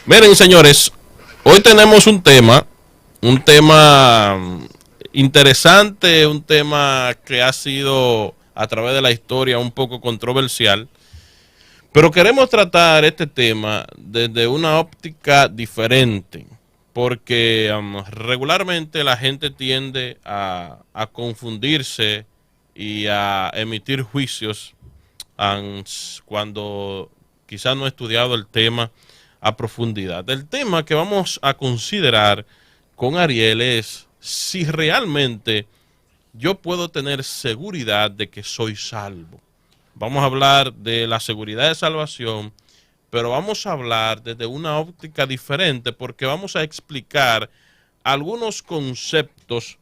Miren, señores, hoy tenemos un tema interesante, un tema que ha sido a través de la historia un poco controversial, pero queremos tratar este tema desde una óptica diferente, porque regularmente la gente tiende a confundirse y a emitir juicios cuando quizás no he estudiado el tema a profundidad. El tema que vamos a considerar con Ariel es si realmente yo puedo tener seguridad de que soy salvo. Vamos a hablar de la seguridad de salvación, pero vamos a hablar desde una óptica diferente porque vamos a explicar algunos conceptos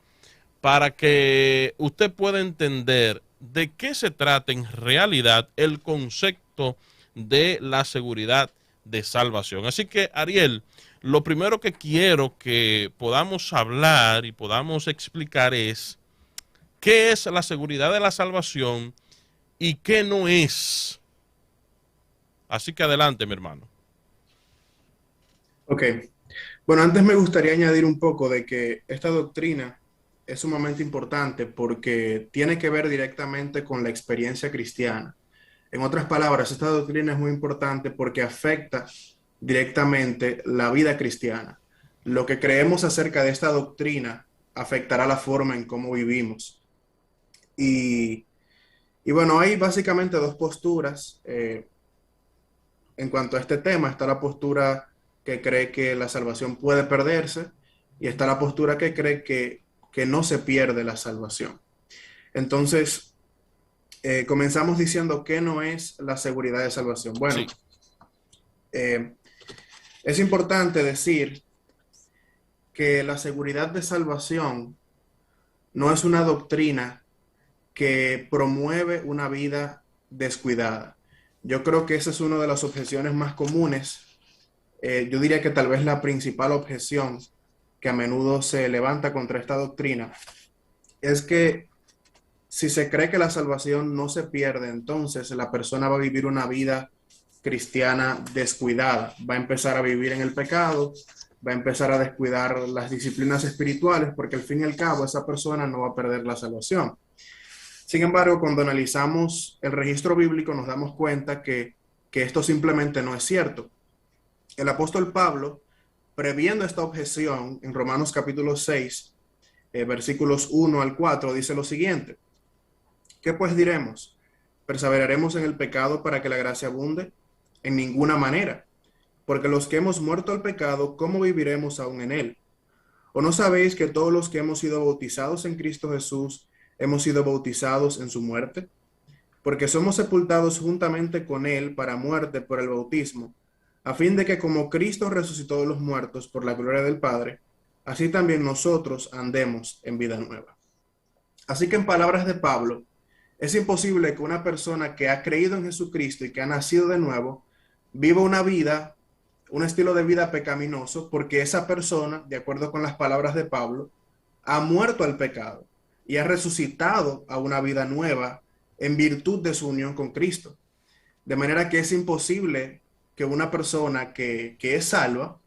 para que usted pueda entender de qué se trata en realidad el concepto de la seguridad de salvación. Así que, Ariel, lo primero que quiero que podamos hablar y podamos explicar es qué es la seguridad de la salvación y qué no es. Así que adelante, mi hermano. Ok, bueno, antes me gustaría añadir un poco de que esta doctrina es sumamente importante porque tiene que ver directamente con la experiencia cristiana. En otras palabras, esta doctrina es muy importante porque afecta directamente la vida cristiana. Lo que creemos acerca de esta doctrina afectará la forma en cómo vivimos. Y, y bueno, hay básicamente dos posturas. En cuanto a este tema, está la postura que cree que la salvación puede perderse y está la postura que cree que no se pierde la salvación. Entonces, comenzamos diciendo que no es la seguridad de salvación. Bueno, Sí, eh, es importante decir que la seguridad de salvación no es una doctrina que promueve una vida descuidada. Yo creo que esa es una de las objeciones más comunes. Yo diría que tal vez la principal objeción que a menudo se levanta contra esta doctrina es que si se cree que la salvación no se pierde, entonces la persona va a vivir una vida cristiana descuidada, va a empezar a vivir en el pecado, va a empezar a descuidar las disciplinas espirituales, porque al fin y al cabo esa persona no va a perder la salvación. Sin embargo, cuando analizamos el registro bíblico nos damos cuenta que esto simplemente no es cierto. El apóstol Pablo, previendo esta objeción, en Romanos capítulo 6, versículos 1 al 4, dice lo siguiente: ¿qué pues diremos? ¿Perseveraremos en el pecado para que la gracia abunde? En ninguna manera, porque los que hemos muerto al pecado, ¿cómo viviremos aún en él? ¿O no sabéis que todos los que hemos sido bautizados en Cristo Jesús hemos sido bautizados en su muerte? Porque somos sepultados juntamente con él para muerte por el bautismo, a fin de que como Cristo resucitó de los muertos por la gloria del Padre, así también nosotros andemos en vida nueva. Así que en palabras de Pablo, es imposible que una persona que ha creído en Jesucristo y que ha nacido de nuevo viva una vida, un estilo de vida pecaminoso, porque esa persona, de acuerdo con las palabras de Pablo, ha muerto al pecado y ha resucitado a una vida nueva en virtud de su unión con Cristo. De manera que es imposible que una persona que es salva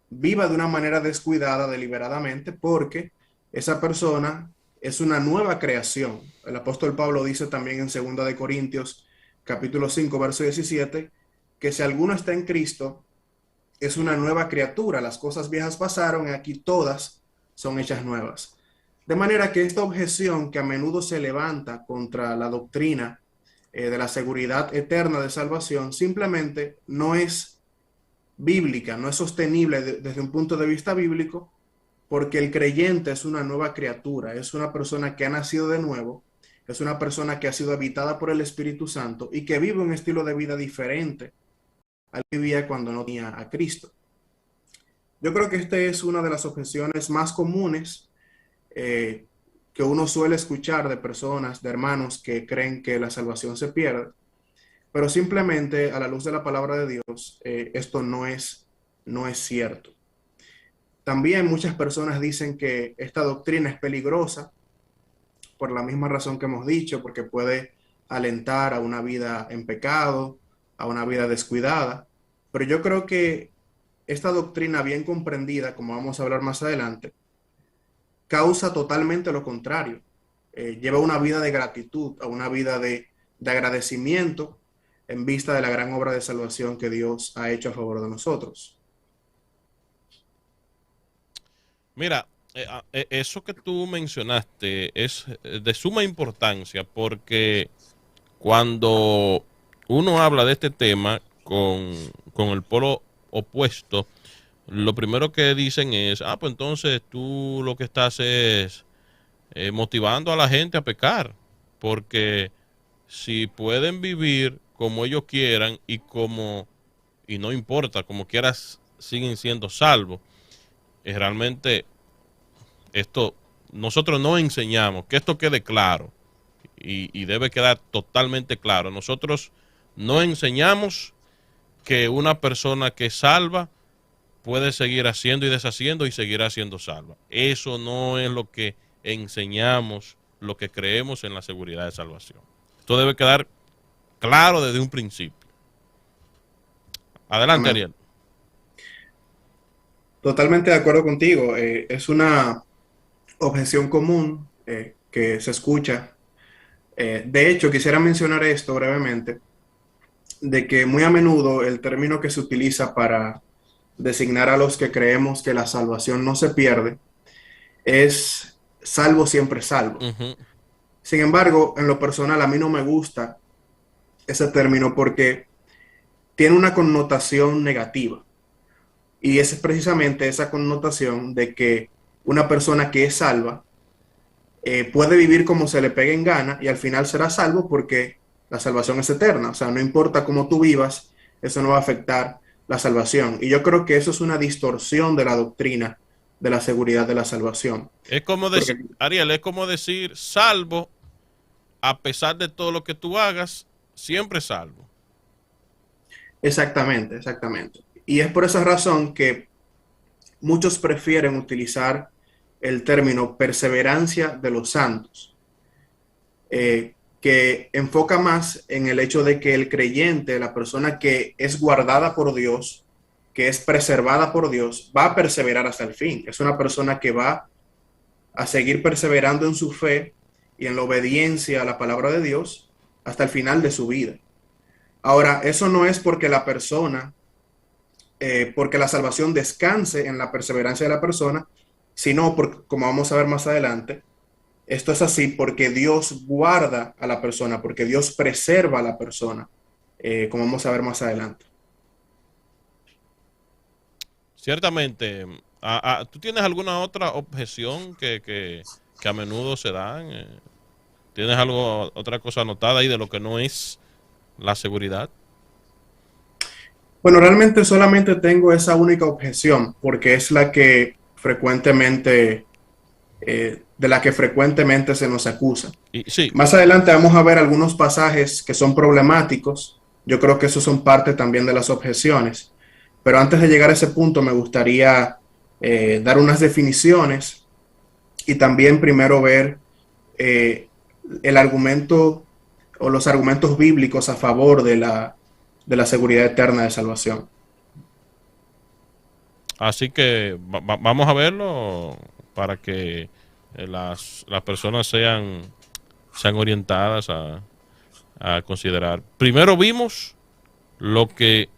viva de una manera descuidada deliberadamente, porque esa persona es una nueva creación. El apóstol Pablo dice también en 2 de Corintios capítulo 5 verso 17 que si alguno está en Cristo es una nueva criatura. Las cosas viejas pasaron y aquí todas son hechas nuevas. De manera que esta objeción que a menudo se levanta contra la doctrina de la seguridad eterna de salvación simplemente no es bíblica, no es sostenible desde un punto de vista bíblico, porque el creyente es una nueva criatura, es una persona que ha nacido de nuevo, es una persona que ha sido habitada por el Espíritu Santo y que vive un estilo de vida diferente al que vivía cuando no tenía a Cristo. Yo creo que esta es una de las objeciones más comunes eh, que uno suele escuchar de personas, de hermanos que creen que la salvación se pierde, pero simplemente a la luz de la palabra de Dios, esto no es cierto. También muchas personas dicen que esta doctrina es peligrosa por la misma razón que hemos dicho, porque puede alentar a una vida en pecado, a una vida descuidada, pero yo creo que esta doctrina bien comprendida, como vamos a hablar más adelante, causa totalmente lo contrario. Lleva una vida de gratitud, a una vida de agradecimiento en vista de la gran obra de salvación que Dios ha hecho a favor de nosotros. Mira, eso que tú mencionaste es de suma importancia porque cuando uno habla de este tema con el polo opuesto, lo primero que dicen es, pues entonces tú lo que estás es motivando a la gente a pecar, porque si pueden vivir como ellos quieran y no importa, como quieras, siguen siendo salvos. Realmente esto, nosotros no enseñamos, que esto quede claro, y debe quedar totalmente claro. Nosotros no enseñamos que una persona que es salva puede seguir haciendo y deshaciendo y seguirá siendo salva. Eso no es lo que enseñamos, lo que creemos en la seguridad de salvación. Esto debe quedar claro desde un principio. Adelante, Amén. Ariel. Totalmente de acuerdo contigo. Es una objeción común que se escucha. De hecho, quisiera mencionar esto brevemente, de que muy a menudo el término que se utiliza para designar a los que creemos que la salvación no se pierde es salvo siempre salvo. Sin embargo, en lo personal a mí no me gusta ese término porque tiene una connotación negativa. Y es precisamente esa connotación de que una persona que es salva puede vivir como se le pegue en gana y al final será salvo porque la salvación es eterna. O sea, no importa cómo tú vivas, eso no va a afectar la salvación. Y yo creo que eso es una distorsión de la doctrina de la seguridad de la salvación. Es como decir, Ariel, es como decir, salvo, a pesar de todo lo que tú hagas, siempre salvo. Exactamente, exactamente. Y es por esa razón que muchos prefieren utilizar el término perseverancia de los santos, que enfoca más en el hecho de que el creyente, la persona que es guardada por Dios, que es preservada por Dios, va a perseverar hasta el fin. Es una persona que va a seguir perseverando en su fe y en la obediencia a la palabra de Dios hasta el final de su vida. Ahora, eso no es porque la persona, porque la salvación descanse en la perseverancia de la persona, sino, porque, como vamos a ver más adelante, esto es así porque Dios guarda a la persona, porque Dios preserva a la persona, como vamos a ver más adelante. Ciertamente, ¿tú tienes alguna otra objeción que a menudo se dan? ¿Tienes otra cosa anotada ahí de lo que no es la seguridad? Bueno, realmente solamente tengo esa única objeción, porque es la que frecuentemente, de la que frecuentemente se nos acusa. Sí. Más adelante vamos a ver algunos pasajes que son problemáticos. Yo creo que esos son parte también de las objeciones. Pero antes de llegar a ese punto, me gustaría dar unas definiciones y también primero ver el argumento o los argumentos bíblicos a favor de la seguridad eterna de salvación. Así que vamos a verlo para que las personas sean orientadas a considerar. Primero vimos lo que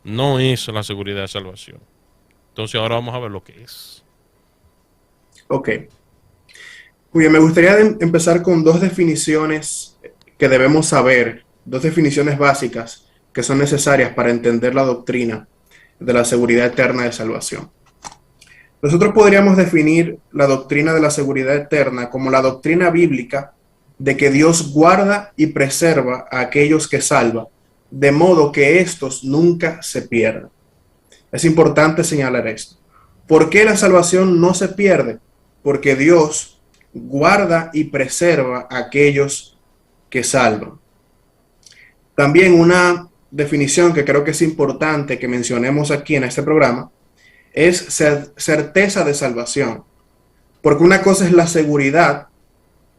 no es la seguridad de salvación. Entonces ahora vamos a ver lo que es. Ok. Muy bien, me gustaría empezar con dos definiciones que debemos saber, dos definiciones básicas que son necesarias para entender la doctrina de la seguridad eterna de salvación. Nosotros podríamos definir la doctrina de la seguridad eterna como la doctrina bíblica de que Dios guarda y preserva a aquellos que salva, de modo que estos nunca se pierdan. Es importante señalar esto. ¿Por qué la salvación no se pierde? Porque Dios guarda y preserva a aquellos que salvan. También una definición que creo que es importante que mencionemos aquí en este programa es certeza de salvación. Porque una cosa es la seguridad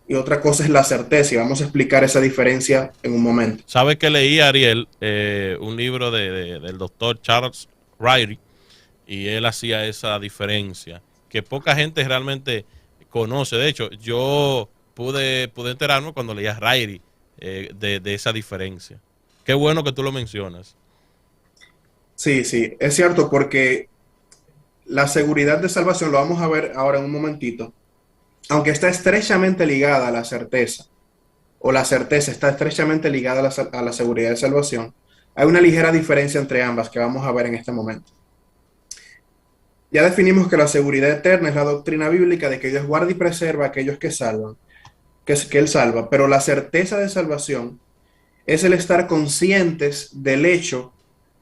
y otra cosa es la certeza, y vamos a explicar esa diferencia en un momento. ¿Sabe que leí, Ariel, un libro del doctor Charles Riley, y él hacía esa diferencia que poca gente realmente conoce. De hecho, yo pude enterarme cuando leía Ryrie de esa diferencia. Qué bueno que tú lo mencionas. Sí, sí, es cierto porque la seguridad de salvación, lo vamos a ver ahora en un momentito, aunque está estrechamente ligada a la certeza, o la certeza está estrechamente ligada a la seguridad de salvación, hay una ligera diferencia entre ambas que vamos a ver en este momento. Ya definimos que la seguridad eterna es la doctrina bíblica de que Dios guarda y preserva a aquellos que salvan, que Él salva, pero la certeza de salvación es el estar conscientes del hecho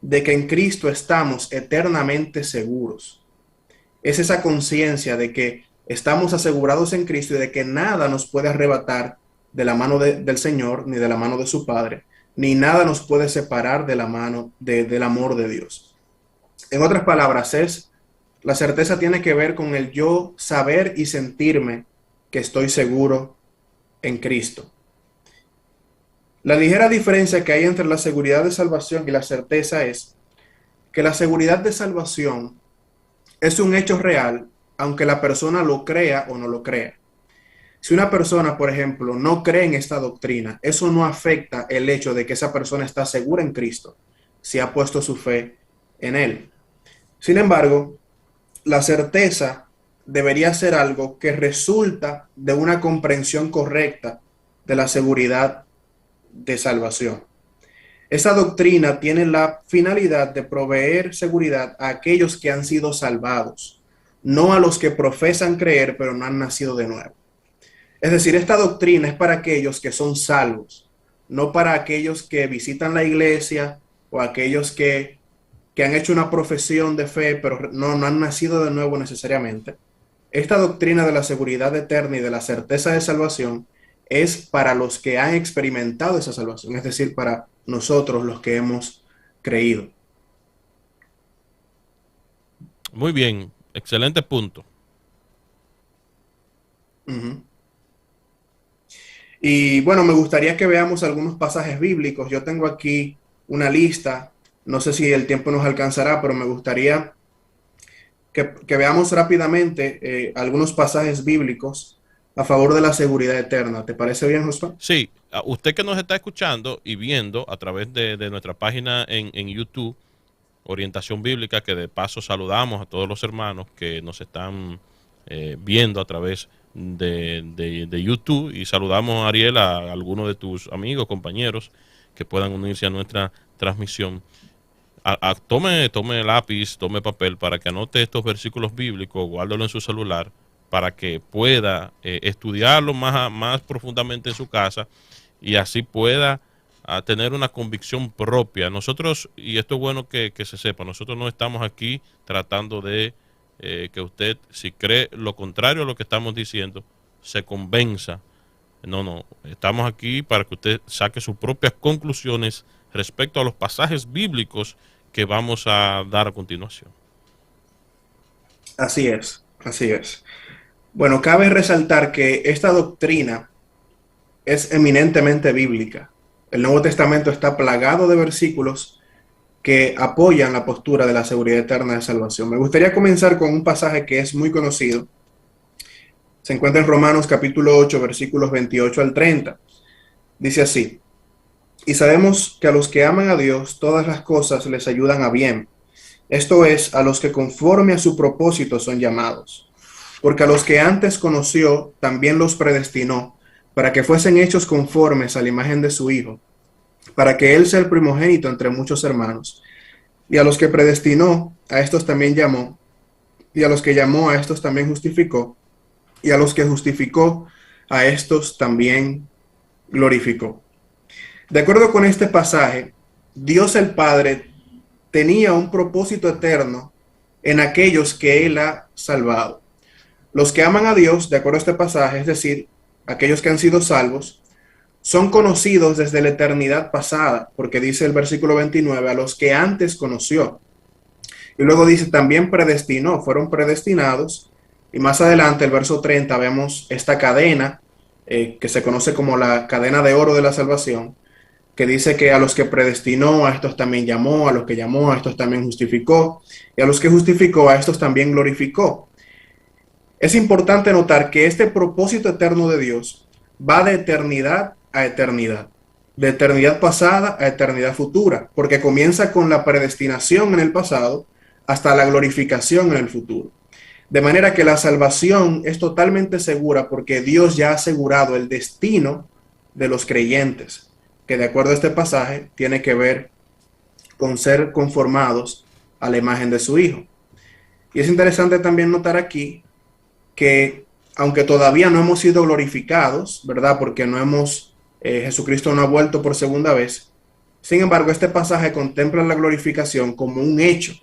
de que en Cristo estamos eternamente seguros. Es esa conciencia de que estamos asegurados en Cristo y de que nada nos puede arrebatar de la mano del Señor, ni de la mano de su Padre, ni nada nos puede separar de la mano del amor de Dios. En otras palabras, la certeza tiene que ver con el yo saber y sentirme que estoy seguro en Cristo. La ligera diferencia que hay entre la seguridad de salvación y la certeza es que la seguridad de salvación es un hecho real, aunque la persona lo crea o no lo crea. Si una persona, por ejemplo, no cree en esta doctrina, eso no afecta el hecho de que esa persona está segura en Cristo, si ha puesto su fe en Él. Sin embargo, la certeza debería ser algo que resulta de una comprensión correcta de la seguridad de salvación. Esa doctrina tiene la finalidad de proveer seguridad a aquellos que han sido salvados, no a los que profesan creer pero no han nacido de nuevo. Es decir, esta doctrina es para aquellos que son salvos, no para aquellos que visitan la iglesia o aquellos que han hecho una profesión de fe pero no han nacido de nuevo necesariamente. Esta doctrina de la seguridad eterna y de la certeza de salvación es para los que han experimentado esa salvación, es decir, para nosotros los que hemos creído. Muy bien, excelente punto. Uh-huh. Y bueno, me gustaría que veamos algunos pasajes bíblicos. Yo tengo aquí una lista, no sé si el tiempo nos alcanzará, pero me gustaría que veamos rápidamente algunos pasajes bíblicos a favor de la seguridad eterna. ¿Te parece bien, Josué? Sí, a usted que nos está escuchando y viendo a través de nuestra página en YouTube, Orientación Bíblica, que de paso saludamos a todos los hermanos que nos están viendo a través de YouTube, y saludamos, Ariel, a algunos de tus amigos, compañeros que puedan unirse a nuestra transmisión. Tome lápiz, tome papel para que anote estos versículos bíblicos, guárdalo en su celular para que pueda estudiarlo más profundamente en su casa y así pueda tener una convicción propia. Nosotros, y esto es bueno que se sepa, nosotros no estamos aquí tratando de que usted, si cree lo contrario a lo que estamos diciendo, se convenza. No, estamos aquí para que usted saque sus propias conclusiones respecto a los pasajes bíblicos que vamos a dar a continuación. Así es, así es. Bueno, cabe resaltar que esta doctrina es eminentemente bíblica. El Nuevo Testamento está plagado de versículos que apoyan la postura de la seguridad eterna de salvación. Me gustaría comenzar con un pasaje que es muy conocido. Se encuentra en Romanos capítulo 8, versículos 28 al 30. Dice así: y sabemos que a los que aman a Dios, todas las cosas les ayudan a bien. Esto es, a los que conforme a su propósito son llamados. Porque a los que antes conoció, también los predestinó, para que fuesen hechos conformes a la imagen de su Hijo, para que Él sea el primogénito entre muchos hermanos. Y a los que predestinó, a estos también llamó. Y a los que llamó, a estos también justificó. Y a los que justificó, a estos también glorificó. De acuerdo con este pasaje, Dios el Padre tenía un propósito eterno en aquellos que Él ha salvado. Los que aman a Dios, de acuerdo a este pasaje, es decir, aquellos que han sido salvos, son conocidos desde la eternidad pasada, porque dice el versículo 29, a los que antes conoció. Y luego dice, también predestinó, fueron predestinados. Y más adelante, el verso 30, vemos esta cadena que se conoce como la cadena de oro de la salvación, que dice que a los que predestinó, a estos también llamó, a los que llamó, a estos también justificó, y a los que justificó, a estos también glorificó. Es importante notar que este propósito eterno de Dios va de eternidad a eternidad, de eternidad pasada a eternidad futura, porque comienza con la predestinación en el pasado hasta la glorificación en el futuro. De manera que la salvación es totalmente segura porque Dios ya ha asegurado el destino de los creyentes, que de acuerdo a este pasaje tiene que ver con ser conformados a la imagen de su Hijo. Y es interesante también notar aquí que aunque todavía no hemos sido glorificados, ¿verdad? Porque no hemos, Jesucristo no ha vuelto por segunda vez. Sin embargo, este pasaje contempla la glorificación como un hecho,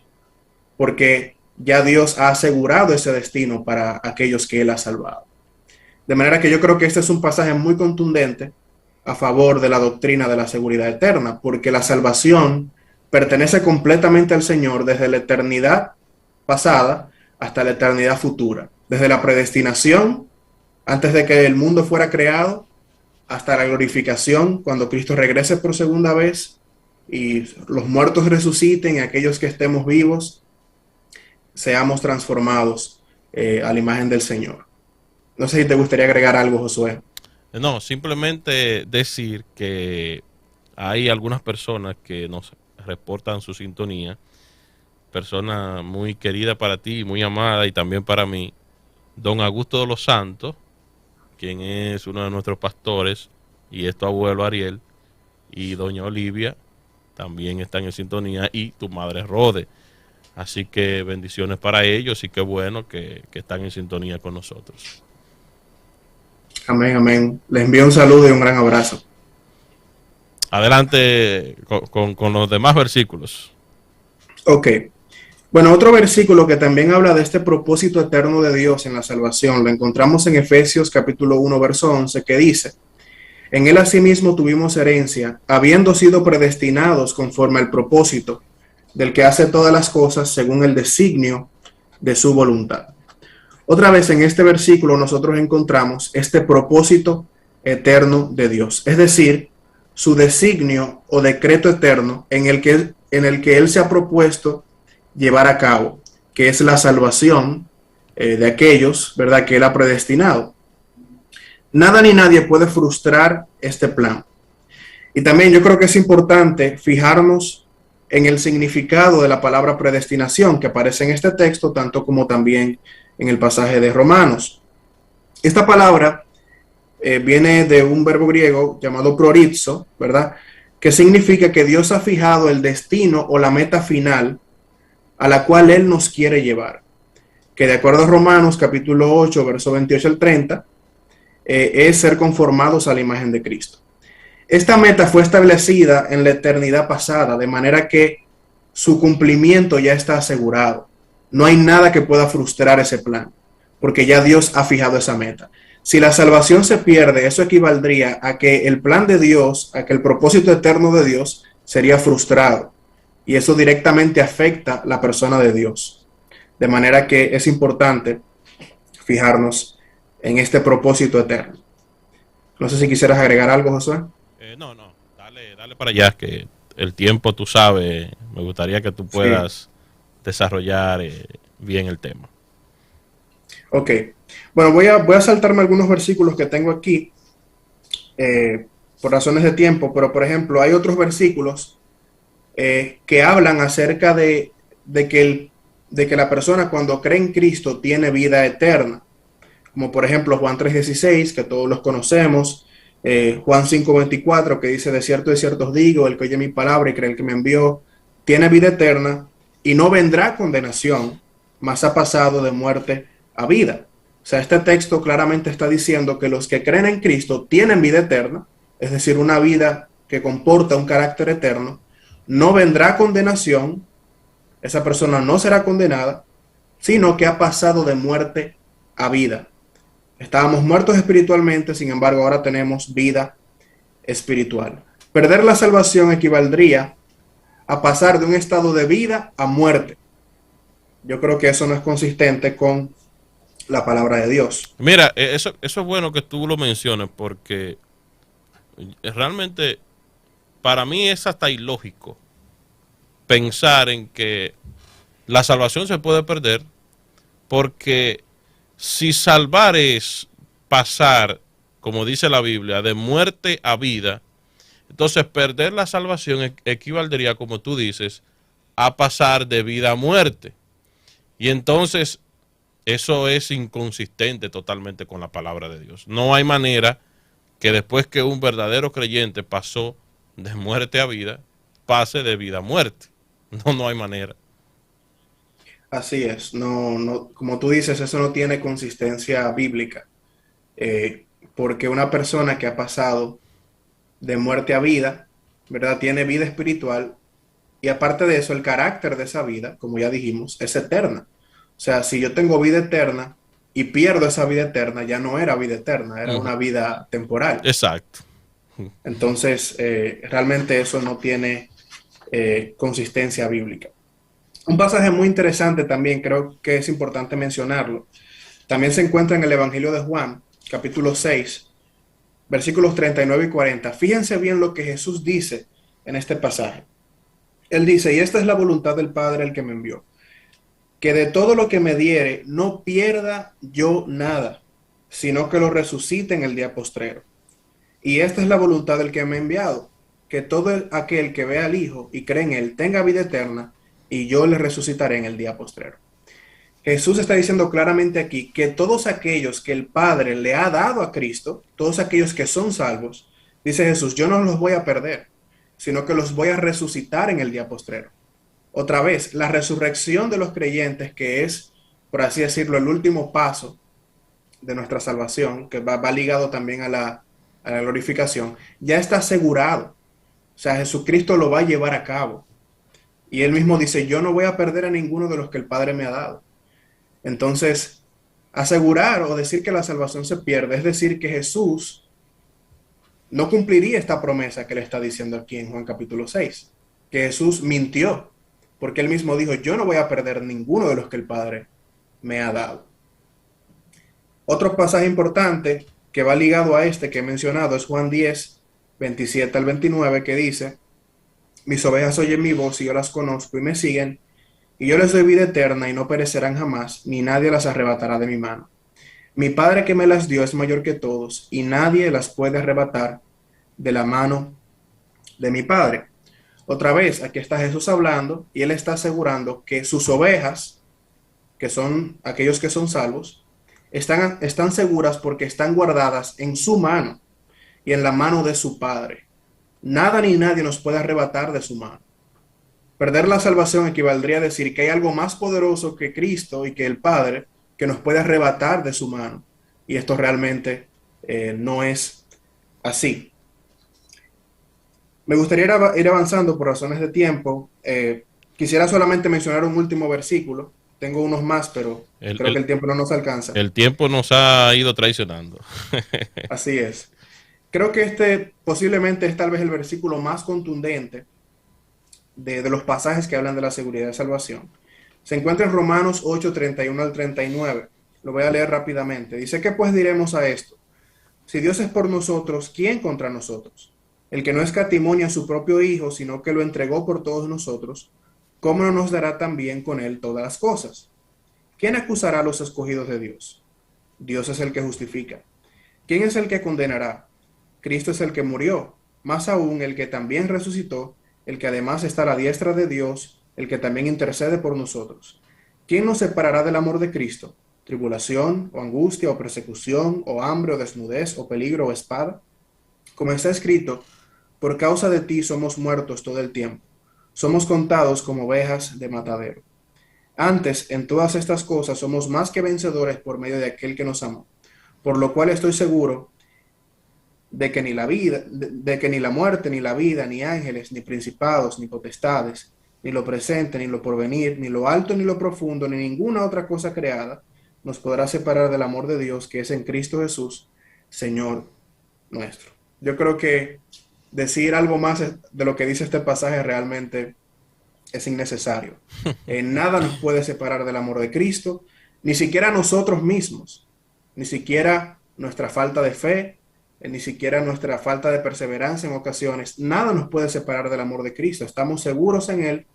porque ya Dios ha asegurado ese destino para aquellos que Él ha salvado. De manera que yo creo que este es un pasaje muy contundente a favor de la doctrina de la seguridad eterna, porque la salvación pertenece completamente al Señor desde la eternidad pasada hasta la eternidad futura. Desde la predestinación, antes de que el mundo fuera creado, hasta la glorificación, cuando Cristo regrese por segunda vez y los muertos resuciten y aquellos que estemos vivos seamos transformados a la imagen del Señor. No sé si te gustaría agregar algo, Josué. No, simplemente decir que hay algunas personas que nos reportan su sintonía, persona muy querida para ti, muy amada y también para mí, don Augusto de los Santos, quien es uno de nuestros pastores, y es tu abuelo Ariel, y doña Olivia, también están en sintonía, y tu madre Rode. Así que bendiciones para ellos y qué bueno que están en sintonía con nosotros. Amén, amén. Les envío un saludo y un gran abrazo. Adelante con los demás versículos. Ok. Bueno, otro versículo que también habla de este propósito eterno de Dios en la salvación, lo encontramos en Efesios capítulo 1, verso 11, que dice: en él asimismo tuvimos herencia, habiendo sido predestinados conforme al propósito del que hace todas las cosas según el designio de su voluntad. Otra vez en este versículo nosotros encontramos este propósito eterno de Dios, es decir, su designio o decreto eterno en el que Él se ha propuesto llevar a cabo, que es la salvación de aquellos, ¿verdad?, que Él ha predestinado. Nada ni nadie puede frustrar este plan. Y también yo creo que es importante fijarnos en el significado de la palabra predestinación que aparece en este texto, tanto como también en el pasaje de Romanos. Esta palabra viene de un verbo griego llamado prorizo, ¿verdad?, que significa que Dios ha fijado el destino o la meta final a la cual Él nos quiere llevar. Que de acuerdo a Romanos capítulo 8, verso 28 al 30, es ser conformados a la imagen de Cristo. Esta meta fue establecida en la eternidad pasada, de manera que su cumplimiento ya está asegurado. No hay nada que pueda frustrar ese plan, porque ya Dios ha fijado esa meta. Si la salvación se pierde, eso equivaldría a que el plan de Dios, a que el propósito eterno de Dios sería frustrado. Y eso directamente afecta la persona de Dios. De manera que es importante fijarnos en este propósito eterno. No sé si quisieras agregar algo, Josué. No, dale para allá, que el tiempo, tú sabes, me gustaría que tú puedas desarrollar bien el tema. Ok. Bueno, voy a saltarme algunos versículos que tengo aquí por razones de tiempo, pero por ejemplo, hay otros versículos que hablan acerca de que la persona cuando cree en Cristo tiene vida eterna. Como por ejemplo Juan 3:16, que todos los conocemos, Juan 5:24, que dice: de cierto os digo, el que oye mi palabra y cree el que me envió, tiene vida eterna y no vendrá condenación, mas ha pasado de muerte a vida. O sea, este texto claramente está diciendo que los que creen en Cristo tienen vida eterna, es decir, una vida que comporta un carácter eterno, no vendrá condenación, esa persona no será condenada, sino que ha pasado de muerte a vida. Estábamos muertos espiritualmente, sin embargo, ahora tenemos vida espiritual. Perder la salvación equivaldría a pasar de un estado de vida a muerte. Yo creo que eso no es consistente con la palabra de Dios. Mira, eso es bueno que tú lo menciones, porque realmente para mí es hasta ilógico pensar en que la salvación se puede perder, porque si salvar es pasar, como dice la Biblia, de muerte a vida, entonces perder la salvación equivaldría, como tú dices, a pasar de vida a muerte. Y entonces eso es inconsistente totalmente con la palabra de Dios. No hay manera que después que un verdadero creyente pasó de muerte a vida, pase de vida a muerte. No hay manera. Así es, como tú dices, eso no tiene consistencia bíblica, porque una persona que ha pasado de muerte a vida, ¿verdad? Tiene vida espiritual y aparte de eso, el carácter de esa vida, como ya dijimos, es eterna. O sea, si yo tengo vida eterna y pierdo esa vida eterna, ya no era vida eterna, era una vida temporal. Exacto. Entonces, realmente eso no tiene consistencia bíblica. Un pasaje muy interesante también, creo que es importante mencionarlo. También se encuentra en el Evangelio de Juan, capítulo 6, versículos 39 y 40. Fíjense bien lo que Jesús dice en este pasaje. Él dice, y esta es la voluntad del Padre el que me envió, que de todo lo que me diere no pierda yo nada, sino que lo resucite en el día postrero. Y esta es la voluntad del que me ha enviado, que todo aquel que vea al Hijo y cree en él tenga vida eterna, y yo le resucitaré en el día postrero. Jesús está diciendo claramente aquí que todos aquellos que el Padre le ha dado a Cristo, todos aquellos que son salvos, dice Jesús, yo no los voy a perder, sino que los voy a resucitar en el día postrero. Otra vez, la resurrección de los creyentes, que es, por así decirlo, el último paso de nuestra salvación, que va ligado también a la glorificación, ya está asegurado. O sea, Jesucristo lo va a llevar a cabo. Y él mismo dice, yo no voy a perder a ninguno de los que el Padre me ha dado. Entonces, asegurar o decir que la salvación se pierde, es decir, que Jesús no cumpliría esta promesa que le está diciendo aquí en Juan capítulo 6, que Jesús mintió, porque él mismo dijo, yo no voy a perder ninguno de los que el Padre me ha dado. Otro pasaje importante que va ligado a este que he mencionado es Juan 10, 27 al 29, que dice, mis ovejas oyen mi voz y yo las conozco y me siguen, y yo les doy vida eterna y no perecerán jamás, ni nadie las arrebatará de mi mano. Mi Padre que me las dio es mayor que todos, y nadie las puede arrebatar de la mano de mi Padre. Otra vez, aquí está Jesús hablando, y él está asegurando que sus ovejas, que son aquellos que son salvos, están seguras porque están guardadas en su mano y en la mano de su Padre. Nada ni nadie nos puede arrebatar de su mano. Perder la salvación equivaldría a decir que hay algo más poderoso que Cristo y que el Padre que nos puede arrebatar de su mano. Y esto realmente no es así. Me gustaría ir avanzando por razones de tiempo. Quisiera solamente mencionar un último versículo. Tengo unos más, pero creo que el tiempo no nos alcanza. El tiempo nos ha ido traicionando. Así es. Creo que este posiblemente es tal vez el versículo más contundente de los pasajes que hablan de la seguridad de salvación. Se encuentra en Romanos 8, 31 al 39. Lo voy a leer rápidamente. Dice, ¿qué pues diremos a esto? Si Dios es por nosotros, ¿quién contra nosotros? El que no escatimó ni a su propio Hijo, sino que lo entregó por todos nosotros, ¿cómo no nos dará también con él todas las cosas? ¿Quién acusará a los escogidos de Dios? Dios es el que justifica. ¿Quién es el que condenará? Cristo es el que murió, más aún el que también resucitó, el que además está a la diestra de Dios, el que también intercede por nosotros. ¿Quién nos separará del amor de Cristo? ¿Tribulación, o angustia, o persecución, o hambre, o desnudez, o peligro, o espada? Como está escrito, por causa de ti somos muertos todo el tiempo. Somos contados como ovejas de matadero. Antes, en todas estas cosas somos más que vencedores por medio de aquel que nos amó. Por lo cual estoy seguro de que ni la vida, de que ni la muerte, ni la vida, ni ángeles, ni principados, ni potestades, ni lo presente, ni lo porvenir, ni lo alto, ni lo profundo, ni ninguna otra cosa creada, nos podrá separar del amor de Dios que es en Cristo Jesús, Señor nuestro. Yo creo que decir algo más de lo que dice este pasaje realmente es innecesario. Nada nos puede separar del amor de Cristo, ni siquiera nosotros mismos, ni siquiera nuestra falta de fe, ni siquiera nuestra falta de perseverancia en ocasiones, nada nos puede separar del amor de Cristo. Estamos seguros en Él,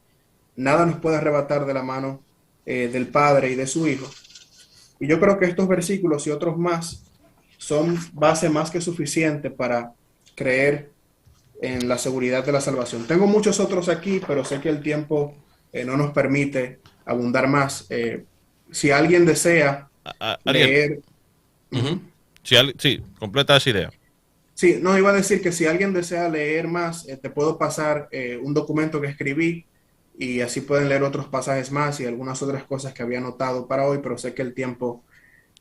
nada nos puede arrebatar de la mano del Padre y de su Hijo. Y yo creo que estos versículos y otros más son base más que suficiente para creer en la seguridad de la salvación. Tengo muchos otros aquí, pero sé que el tiempo no nos permite abundar más. Si alguien desea Ariel, leer... ujú. Ujú. Sí, completa esa idea. Sí, no, iba a decir que si alguien desea leer más, te puedo pasar un documento que escribí y así pueden leer otros pasajes más y algunas otras cosas que había anotado para hoy, pero sé que el tiempo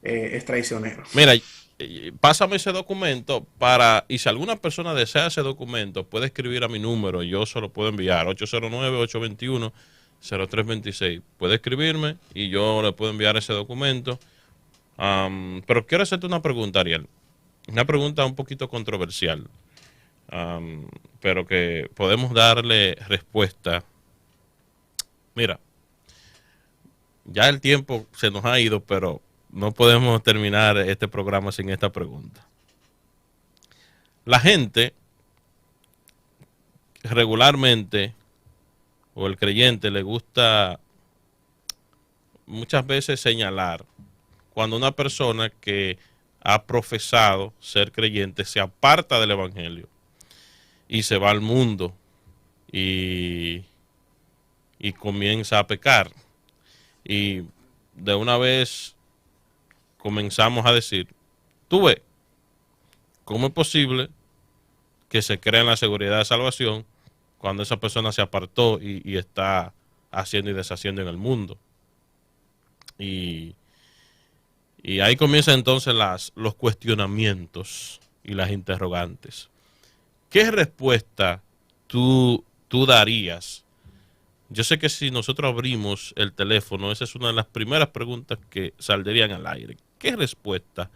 es traicionero. Mira, pásame ese documento y si alguna persona desea ese documento, puede escribir a mi número, yo se lo puedo enviar, 809-821-0326. Puede escribirme y yo le puedo enviar ese documento. Pero quiero hacerte una pregunta, Ariel. Una pregunta un poquito controversial, pero que podemos darle respuesta. Mira, ya el tiempo se nos ha ido, pero no podemos terminar este programa sin esta pregunta. La gente regularmente, o el creyente, le gusta muchas veces señalar cuando una persona que ha profesado ser creyente se aparta del evangelio y se va al mundo y, y comienza a pecar. Y de una vez comenzamos a decir, tú ves, ¿cómo es posible que se crea en la seguridad de salvación cuando esa persona se apartó y está haciendo y deshaciendo en el mundo? Y, y ahí comienzan entonces los cuestionamientos y las interrogantes. ¿Qué respuesta tú darías? Yo sé que si nosotros abrimos el teléfono, esa es una de las primeras preguntas que saldrían al aire. ¿Qué respuesta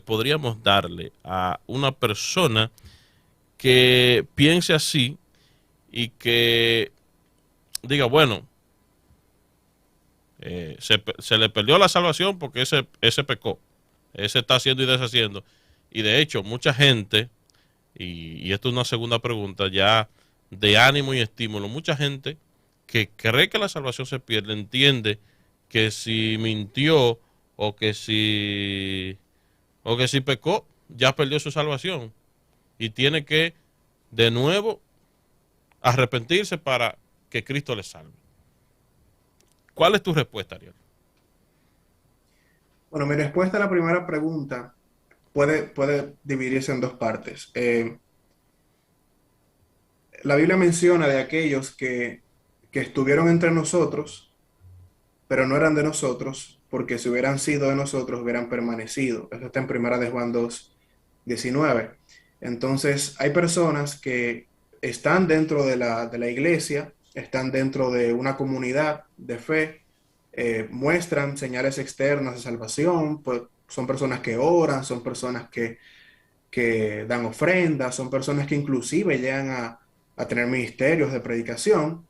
podríamos darle a una persona que piense así y que diga, bueno, se le perdió la salvación porque ese pecó, ese está haciendo y deshaciendo? Y de hecho, mucha gente, y esto es una segunda pregunta ya de ánimo y estímulo, mucha gente que cree que la salvación se pierde, entiende que si mintió o que si o que si pecó, ya perdió su salvación y tiene que de nuevo arrepentirse para que Cristo le salve. ¿Cuál es tu respuesta, Ariel? Bueno, mi respuesta a la primera pregunta puede dividirse en dos partes. La Biblia menciona de aquellos que estuvieron entre nosotros, pero no eran de nosotros, porque si hubieran sido de nosotros, hubieran permanecido. Eso está en Primera de Juan 2:19. Entonces, hay personas que están dentro de la iglesia, están dentro de una comunidad de fe, muestran señales externas de salvación, pues son personas que oran, son personas que dan ofrendas, son personas que inclusive llegan a tener ministerios de predicación.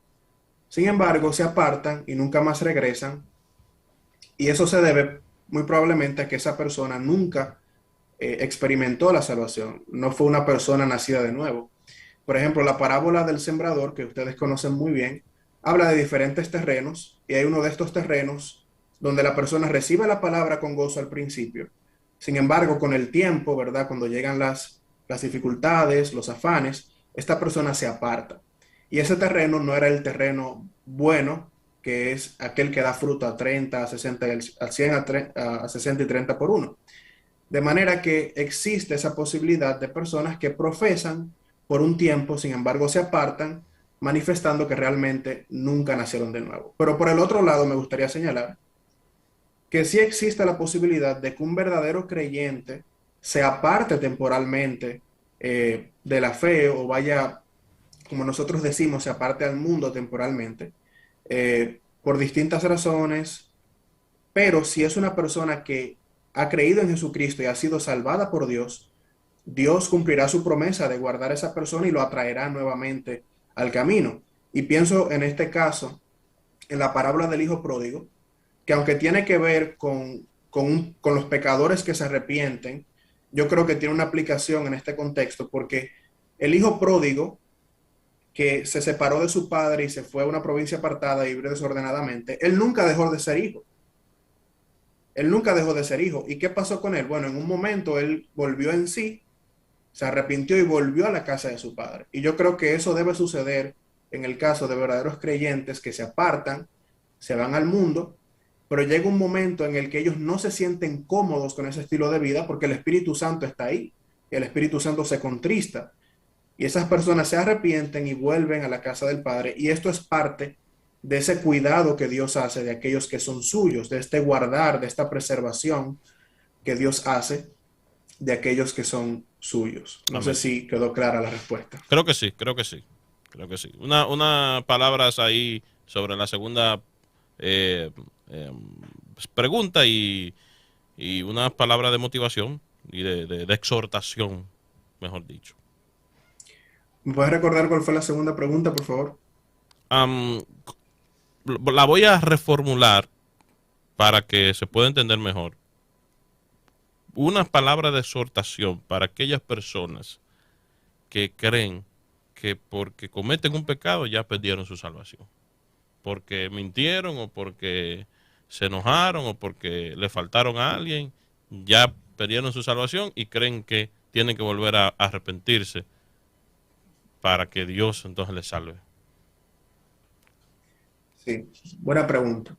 Sin embargo, se apartan y nunca más regresan, y eso se debe muy probablemente a que esa persona nunca experimentó la salvación, no fue una persona nacida de nuevo. Por ejemplo, la parábola del sembrador, que ustedes conocen muy bien, habla de diferentes terrenos y hay uno de estos terrenos donde la persona recibe la palabra con gozo al principio. Sin embargo, con el tiempo, ¿verdad? Cuando llegan las dificultades, los afanes, esta persona se aparta. Y ese terreno no era el terreno bueno, que es aquel que da fruto a 30, a 60, a 100, a 60 y 30 por uno. De manera que existe esa posibilidad de personas que profesan por un tiempo, sin embargo se apartan, manifestando que realmente nunca nacieron de nuevo. Pero por el otro lado me gustaría señalar que sí existe la posibilidad de que un verdadero creyente se aparte temporalmente de la fe o vaya, como nosotros decimos, se aparte al mundo temporalmente, por distintas razones, pero si es una persona que ha creído en Jesucristo y ha sido salvada por Dios, Dios cumplirá su promesa de guardar a esa persona y lo atraerá nuevamente al camino. Y pienso en este caso, en la parábola del hijo pródigo, que aunque tiene que ver con los pecadores que se arrepienten, yo creo que tiene una aplicación en este contexto porque el hijo pródigo que se separó de su padre y se fue a una provincia apartada y vivió desordenadamente, él nunca dejó de ser hijo. Él nunca dejó de ser hijo. ¿Y qué pasó con él? Bueno, en un momento él volvió en sí, se arrepintió y volvió a la casa de su padre. Y yo creo que eso debe suceder en el caso de verdaderos creyentes que se apartan, se van al mundo, pero llega un momento en el que ellos no se sienten cómodos con ese estilo de vida porque el Espíritu Santo está ahí. Y el Espíritu Santo se contrista. Y esas personas se arrepienten y vuelven a la casa del Padre. Y esto es parte de ese cuidado que Dios hace de aquellos que son suyos, de este guardar, de esta preservación que Dios hace de aquellos que son suyos. No sé Amén. si quedó clara la respuesta. Creo que sí, creo que sí, creo que sí. Una palabras ahí sobre la segunda eh, eh, pregunta y una palabra de motivación y de exhortación, mejor dicho. ¿Me puedes recordar cuál fue la segunda pregunta, por favor? Am, la voy a reformular para que se pueda entender mejor. Una palabra de exhortación para aquellas personas que creen que porque cometen un pecado ya perdieron su salvación. Porque mintieron o porque se enojaron o porque le faltaron a alguien, ya perdieron su salvación y creen que tienen que volver a arrepentirse para que Dios entonces les salve. Sí, buena pregunta.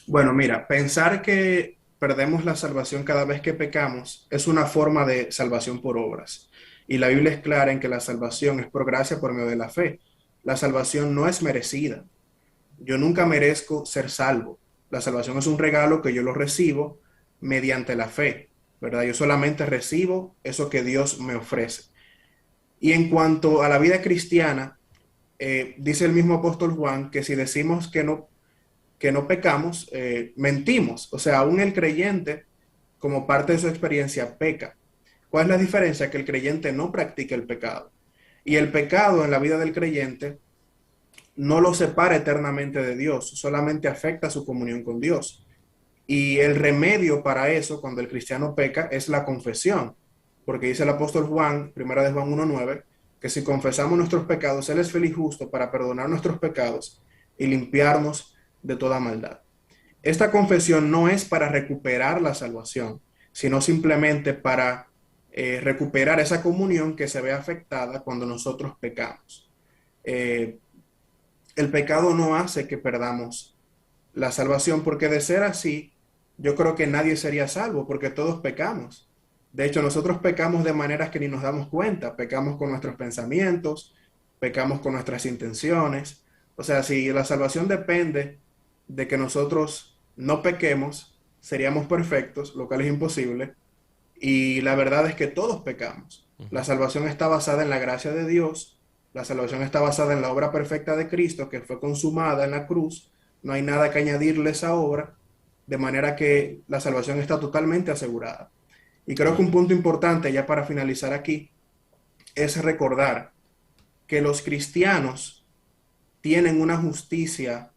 Bueno, mira, pensar que perdemos la salvación cada vez que pecamos es una forma de salvación por obras. Y la Biblia es clara en que la salvación es por gracia por medio de la fe. La salvación no es merecida. Yo nunca merezco ser salvo. La salvación es un regalo que yo lo recibo mediante la fe, ¿verdad? Yo solamente recibo eso que Dios me ofrece. Y en cuanto a la vida cristiana, dice el mismo apóstol Juan que si decimos que no pecamos, mentimos. O sea, aún el creyente, como parte de su experiencia, peca. ¿Cuál es la diferencia? Que el creyente no practica el pecado. Y el pecado en la vida del creyente no lo separa eternamente de Dios, solamente afecta su comunión con Dios. Y el remedio para eso, cuando el cristiano peca, es la confesión. Porque dice el apóstol Juan, primera de Juan 1:9, que si confesamos nuestros pecados, Él es fiel y justo para perdonar nuestros pecados y limpiarnos de toda maldad. Esta confesión no es para recuperar la salvación, sino simplemente para recuperar esa comunión que se ve afectada cuando nosotros pecamos. Eh, el pecado no hace que perdamos la salvación, porque de ser así, yo creo que nadie sería salvo, porque todos pecamos. De hecho, nosotros pecamos de maneras que ni nos damos cuenta. Pecamos con nuestros pensamientos, pecamos con nuestras intenciones. O sea, si la salvación depende de que nosotros no pequemos, seríamos perfectos, lo cual es imposible. Y la verdad es que todos pecamos. La salvación está basada en la gracia de Dios. La salvación está basada en la obra perfecta de Cristo que fue consumada en la cruz. No hay nada que añadirle a esa obra, de manera que la salvación está totalmente asegurada. Y creo que un punto importante, ya para finalizar aquí, es recordar que los cristianos tienen una justicia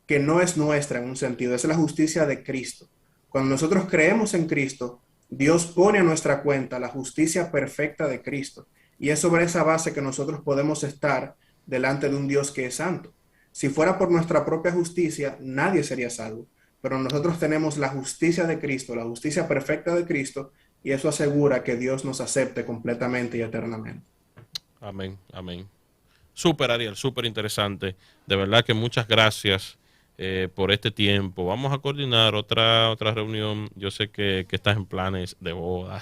que no es nuestra en un sentido, es la justicia de Cristo. Cuando nosotros creemos en Cristo, Dios pone a nuestra cuenta la justicia perfecta de Cristo. Y es sobre esa base que nosotros podemos estar delante de un Dios que es santo. Si fuera por nuestra propia justicia, nadie sería salvo. Pero nosotros tenemos la justicia de Cristo, la justicia perfecta de Cristo, y eso asegura que Dios nos acepte completamente y eternamente. Amén, amén. Súper, Ariel, súper interesante. De verdad que muchas gracias por este tiempo. Vamos a coordinar otra reunión. Yo sé que estás en planes de boda,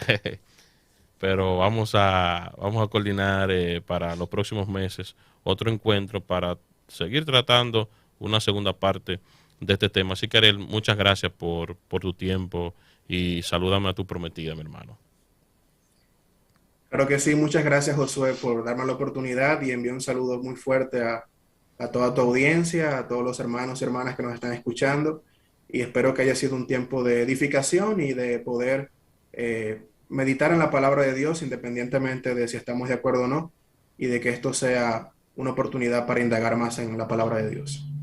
pero vamos a coordinar para los próximos meses otro encuentro para seguir tratando una segunda parte de este tema. Así que, Ariel, muchas gracias por tu tiempo y salúdame a tu prometida, mi hermano. Claro que sí, muchas gracias Josué por darme la oportunidad y envío un saludo muy fuerte a toda tu audiencia, a todos los hermanos y hermanas que nos están escuchando y espero que haya sido un tiempo de edificación y de poder meditar en la palabra de Dios independientemente de si estamos de acuerdo o no y de que esto sea una oportunidad para indagar más en la palabra de Dios.